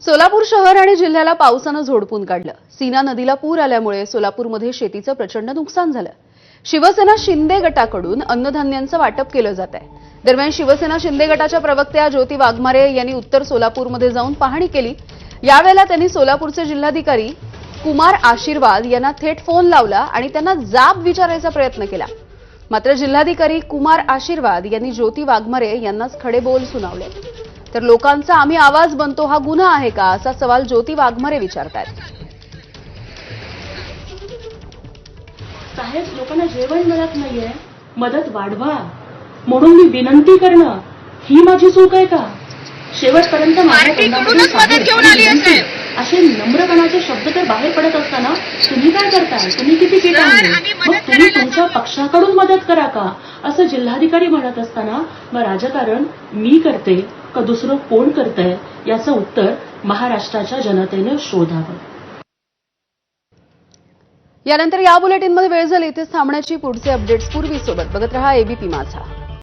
सोलापूर शहर आणि जिल्ह्याला पावसानं झोडपून काढलं। सीना नदीला पूर आल्यामुळे सोलापूरमध्ये शेतीचं प्रचंड नुकसान झालं। शिवसेना शिंदे गटाकडून अन्नधान्यांचं वाटप केलं जात आहे। दरम्यान शिवसेना शिंदे गटाच्या प्रवक्त्या ज्योती वाघमारे यांनी उत्तर सोलापूरमध्ये जाऊन पाहणी केली। यावेळेला त्यांनी सोलापूरचे जिल्हाधिकारी कुमार आशीर्वाद यांना थेट फोन लावला आणि त्यांना जाब विचारायचा प्रयत्न केला। मात्र जिल्हाधिकारी कुमार आशीर्वाद यांनी ज्योती वाघमारे यांनाच खडे बोल सुनावले। तर लोकांचा आम्ही आवाज बनतो हा गुन्हा आहे का, असा सवाल ज्योती वाघमारे विचारतात। साहेब, लोकांना जेवण मिळत नाहीये, मदत वाढवा म्हणून मी विनंती करणं ही माझी चूक आहे का? शेवटपर्यंत मदत घेऊन आली आहे। असे नम्रपणाचे शब्द तर बाहेर पडत असताना तुम्ही काय करताय? तुम्ही किती केलं? मग तुम्ही तुमच्या पक्षाकडून मदत करा का, असं जिल्हाधिकारी म्हणत असताना मग राजकारण मी करते का दुसरं कोण करतंय याचं उत्तर महाराष्ट्राच्या जनतेने शोधावं। यानंतर या बुलेटिनमध्ये वेळ झाली इथेच थांबण्याची। पुढचे अपडेट्स पूर्वीसोबत बघत रहा एबीपी माझा।